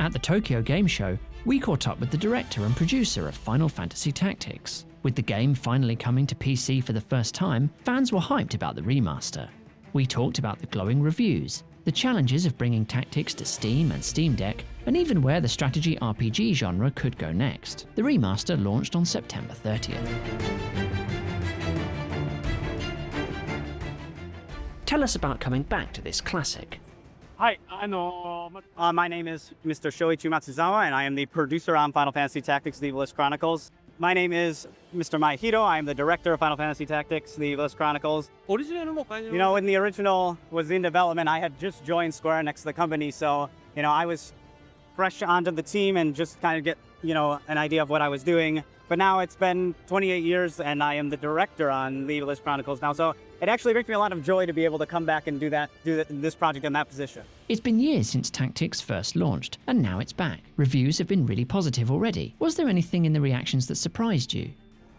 At the Tokyo Game Show, we caught up with the director and producer of Final Fantasy Tactics. With the game finally coming to PC for the first time, fans were hyped about the remaster. We talked about the glowing reviews, the challenges of bringing Tactics to Steam and Steam Deck, and even where the strategy RPG genre could go next. The remaster launched on September 30th. Tell us about coming back to this classic. Hi, my name is Mr. Shoichi Matsuzawa, and I am the producer on Final Fantasy Tactics: The Evilist Chronicles. My name is Mr. Maihiro. I am the director of Final Fantasy Tactics: The Evilist Chronicles. You know, when the original was in development, I had just joined Square Enix, the company, so, you know, I was fresh onto the team and just kind of get, you know, an idea of what I was doing. But now it's been 28 years, and I am the director on The Evilist Chronicles now, so it actually brings me a lot of joy to be able to come back and do this project in that position. It's been years since Tactics first launched, and now it's back. Reviews have been really positive already. Was there anything in the reactions that surprised you?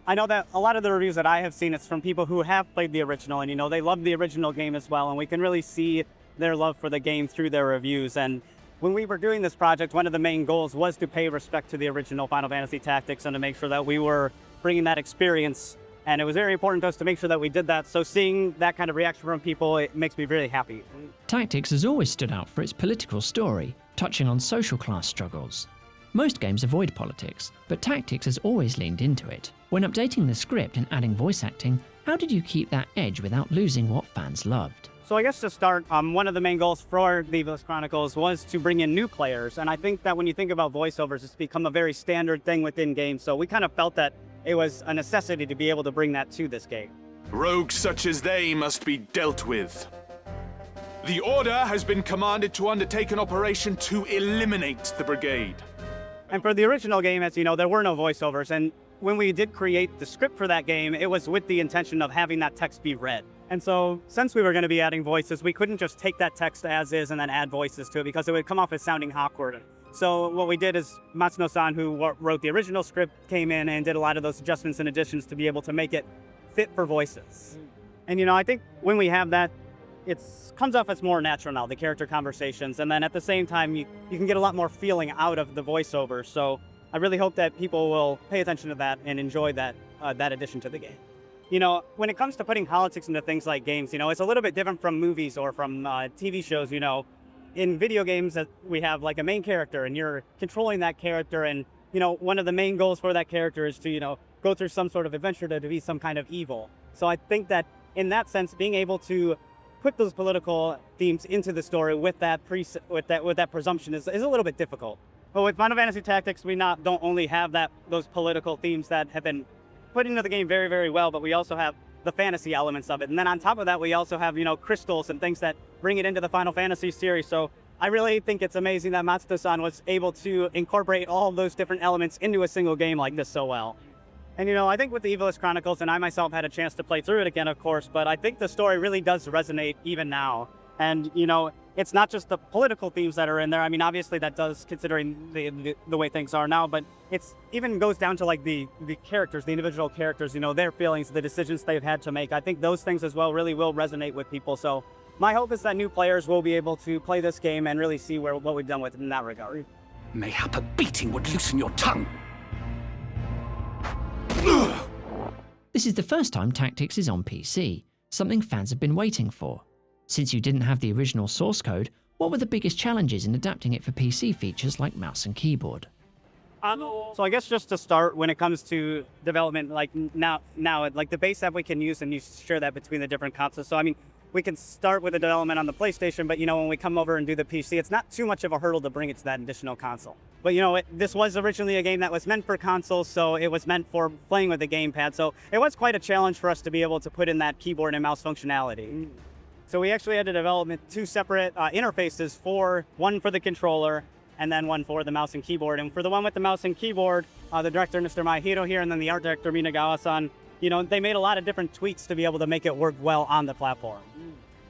I know that a lot of the reviews that I have seen is from people who have played the original, and, you know, they love the original game as well, and we can really see their love for the game through their reviews. And when we were doing this project, one of the main goals was to pay respect to the original Final Fantasy Tactics and to make sure that we were bringing that experience. And it was very important to us to make sure that we did that. So seeing that kind of reaction from people, it makes me really happy. Tactics has always stood out for its political story, touching on social class struggles. Most games avoid politics, but Tactics has always leaned into it. When updating the script and adding voice acting, how did you keep that edge without losing what fans loved? So I guess to start, one of the main goals for The Evilist Chronicles was to bring in new players. And I think that when you think about voiceovers, it's become a very standard thing within games. So we kind of felt that it was a necessity to be able to bring that to this game. Rogues such as they must be dealt with. The Order has been commanded to undertake an operation to eliminate the brigade. And for the original game, as you know, there were no voiceovers. And when we did create the script for that game, it was with the intention of having that text be read. And so, since we were going to be adding voices, we couldn't just take that text as is and then add voices to it because it would come off as sounding awkward. So what we did is Matsuno-san, who wrote the original script, came in and did a lot of those adjustments and additions to be able to make it fit for voices. And, you know, I think when we have that, it comes off as more natural now, the character conversations. And then at the same time, you can get a lot more feeling out of the voiceover. So I really hope that people will pay attention to that and enjoy that addition to the game. You know, when it comes to putting politics into things like games, you know, it's a little bit different from movies or from TV shows, you know. In video games, we have like a main character and you're controlling that character, and, you know, one of the main goals for that character is to, you know, go through some sort of adventure to defeat some kind of evil. So I think that in that sense, being able to put those political themes into the story with that presumption is a little bit difficult. But with Final Fantasy Tactics, we don't only have those political themes that have been put into the game very, very well, but we also have the fantasy elements of it. And then on top of that, we also have, you know, crystals and things that bring it into the Final Fantasy series. So I really think it's amazing that Matsuno-san was able to incorporate all of those different elements into a single game like this so well. And, you know, I think with the Evilist Chronicles, and I myself had a chance to play through it again, of course, but I think the story really does resonate even now. And, you know, it's not just the political themes that are in there. I mean, obviously that does, considering the way things are now, but it's even goes down to like the characters, the individual characters, you know, their feelings, the decisions they've had to make. I think those things as well really will resonate with people. So my hope is that new players will be able to play this game and really see what we've done with it in that regard. Mayhap a beating would loosen your tongue. This is the first time Tactics is on PC, something fans have been waiting for. Since you didn't have the original source code, what were the biggest challenges in adapting it for PC features like mouse and keyboard? So I guess just to start, when it comes to development, like now, like the base app we can use, and you share that between the different consoles. So I mean, we can start with the development on the PlayStation, but, you know, when we come over and do the PC, it's not too much of a hurdle to bring it to that additional console. But, you know, this was originally a game that was meant for consoles, so it was meant for playing with the gamepad. So it was quite a challenge for us to be able to put in that keyboard and mouse functionality. So we actually had to develop two separate interfaces, one for the controller and then one for the mouse and keyboard. And for the one with the mouse and keyboard, the director, Mr. Maihiro here, and then the art director, Minagawa-san, you know, they made a lot of different tweaks to be able to make it work well on the platform.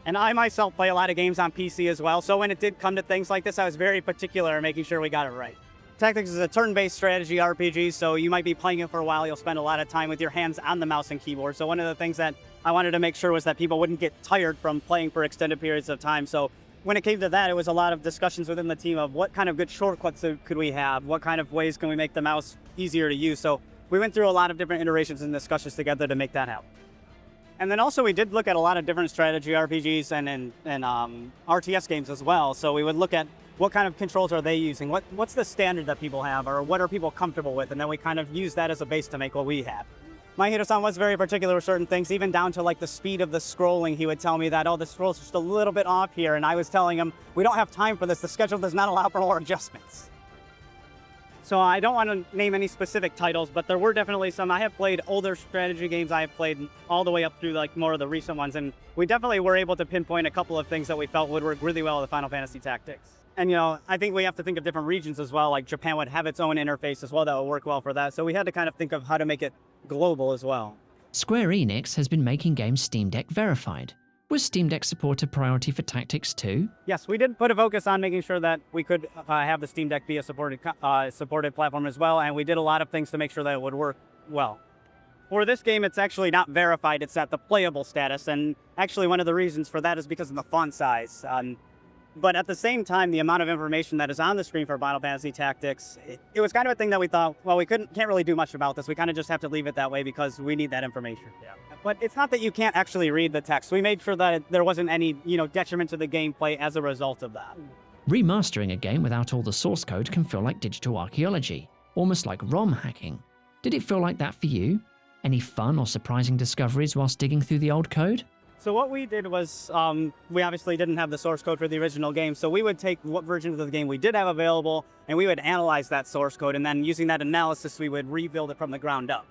And I myself play a lot of games on PC as well, so when it did come to things like this, I was very particular in making sure we got it right. Tactics is a turn-based strategy RPG, so you might be playing it for a while, you'll spend a lot of time with your hands on the mouse and keyboard. So one of the things that I wanted to make sure was that people wouldn't get tired from playing for extended periods of time. So when it came to that, it was a lot of discussions within the team of what kind of good shortcuts could we have, what kind of ways can we make the mouse easier to use. So we went through a lot of different iterations and discussions together to make that happen. And then also we did look at a lot of different strategy RPGs and RTS games as well. So we would look at what kind of controls are they using, what's the standard that people have, or what are people comfortable with, and then we kind of use that as a base to make what we have. Mahito-san was very particular with certain things, even down to like the speed of the scrolling. He would tell me that, oh, the scrolls are just a little bit off here, and I was telling him, we don't have time for this, the schedule does not allow for more adjustments. So I don't want to name any specific titles, but there were definitely some. I have played older strategy games, I have played all the way up through like more of the recent ones, and we definitely were able to pinpoint a couple of things that we felt would work really well with Final Fantasy Tactics. And you know, I think we have to think of different regions as well, like Japan would have its own interface as well that would work well for that, so we had to kind of think of how to make it global as well. Square Enix has been making games Steam Deck verified. Was Steam Deck support a priority for Tactics too? Yes, we did put a focus on making sure that we could have the Steam Deck be a supported platform as well, and we did a lot of things to make sure that it would work well. For this game, it's actually not verified, it's at the playable status, and actually one of the reasons for that is because of the font size. But at the same time, the amount of information that is on the screen for Final Fantasy Tactics, it was kind of a thing that we thought, well, we can't really do much about this. We kind of just have to leave it that way because we need that information. Yeah. But it's not that you can't actually read the text. We made sure that there wasn't any, detriment to the gameplay as a result of that. Remastering a game without all the source code can feel like digital archaeology, almost like ROM hacking. Did it feel like that for you? Any fun or surprising discoveries whilst digging through the old code? So what we did was, we obviously didn't have the source code for the original game, so we would take what version of the game we did have available, and we would analyze that source code, and then using that analysis, we would rebuild it from the ground up.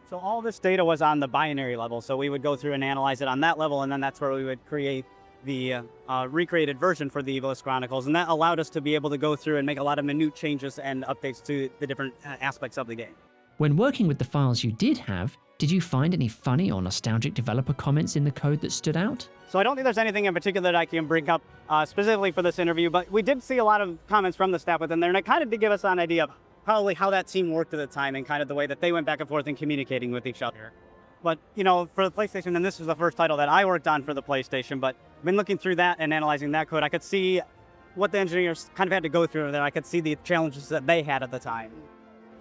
So all this data was on the binary level, so we would go through and analyze it on that level, and then that's where we would create the recreated version for the Evilus Chronicles, and that allowed us to be able to go through and make a lot of minute changes and updates to the different aspects of the game. When working with the files you did have, did you find any funny or nostalgic developer comments in the code that stood out? So I don't think there's anything in particular that I can bring up specifically for this interview, but we did see a lot of comments from the staff within there, and it kind of did give us an idea of probably how that team worked at the time and kind of the way that they went back and forth in communicating with each other. But, for the PlayStation, and this was the first title that I worked on for the PlayStation, but been looking through that and analyzing that code, I could see what the engineers kind of had to go through there. I could see the challenges that they had at the time.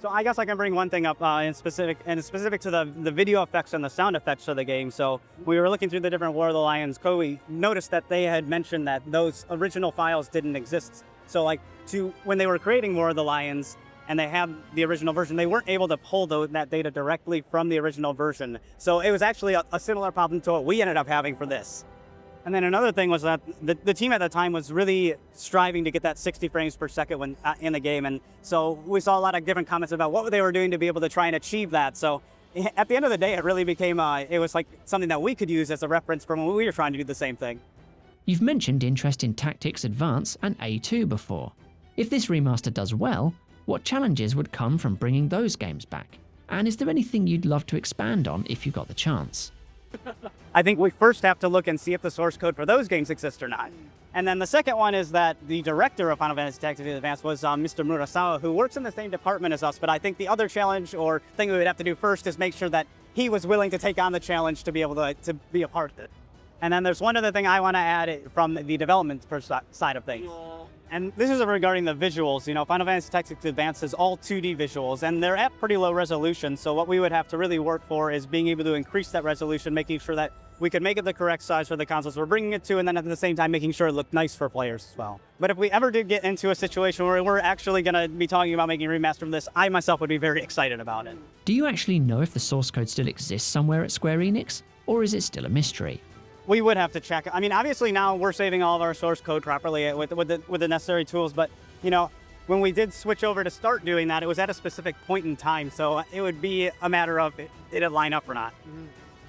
So I guess I can bring one thing up in specific to the video effects and the sound effects of the game. So we were looking through the different War of the Lions code. We noticed that they had mentioned that those original files didn't exist. So when they were creating War of the Lions and they had the original version, they weren't able to pull that data directly from the original version. So it was actually a similar problem to what we ended up having for this. And then another thing was that the team at the time was really striving to get that 60 frames per second when in the game. And so we saw a lot of different comments about what they were doing to be able to try and achieve that. So at the end of the day, it really became, it was like something that we could use as a reference from when we were trying to do the same thing. You've mentioned interest in Tactics Advance and A2 before. If this remaster does well, what challenges would come from bringing those games back? And is there anything you'd love to expand on if you got the chance? I think we first have to look and see if the source code for those games exists or not. And then the second one is that the director of Final Fantasy Tactics Advance was Mr. Murasawa, who works in the same department as us, but I think the other challenge or thing we would have to do first is make sure that he was willing to take on the challenge to be able to be a part of it. And then there's one other thing I want to add from the development side of things. And this is regarding the visuals. Final Fantasy Tactics Advance is all 2D visuals, and they're at pretty low resolution. So what we would have to really work for is being able to increase that resolution, making sure that we could make it the correct size for the consoles we're bringing it to, and then at the same time making sure it looked nice for players as well. But if we ever did get into a situation where we're actually going to be talking about making a remaster of this, I myself would be very excited about it. Do you actually know if the source code still exists somewhere at Square Enix, or is it still a mystery? We would have to check. I mean, obviously now we're saving all of our source code properly with the necessary tools, but when we did switch over to start doing that, it was at a specific point in time, so it would be a matter of did it line up or not.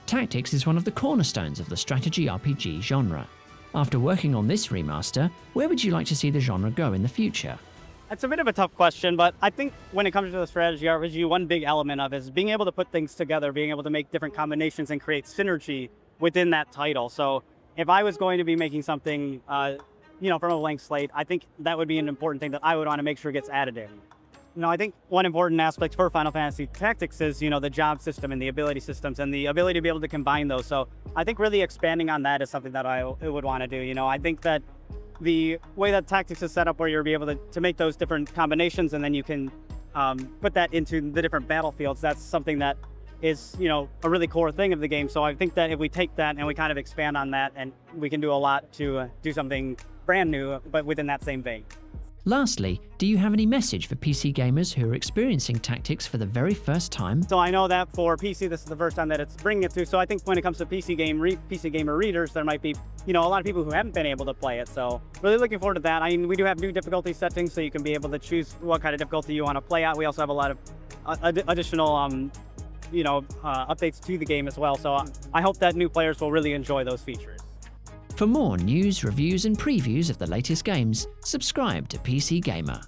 Tactics is one of the cornerstones of the strategy RPG genre. After working on this remaster, where would you like to see the genre go in the future? That's a bit of a tough question, but I think when it comes to the strategy RPG, one big element of it is being able to put things together, being able to make different combinations and create synergy within that title. So if I was going to be making something, from a blank slate, I think that would be an important thing that I would want to make sure gets added in. I think one important aspect for Final Fantasy Tactics is, the job system and the ability systems and the ability to be able to combine those. So I think really expanding on that is something that I would want to do. I think that the way that Tactics is set up, where you'll be able to make those different combinations, and then you can put that into the different battlefields. That's something that is, a really core thing of the game. So I think that if we take that and we kind of expand on that, and we can do a lot to do something brand new, but within that same vein. Lastly, do you have any message for PC gamers who are experiencing Tactics for the very first time? So I know that for PC, this is the first time that it's bringing it to. So I think when it comes to PC gamer readers, there might be, a lot of people who haven't been able to play it. So really looking forward to that. I mean, we do have new difficulty settings, so you can be able to choose what kind of difficulty you want to play at. We also have a lot of additional, updates to the game as well. So I hope that new players will really enjoy those features. For more news, reviews, and previews of the latest games, subscribe to PC Gamer.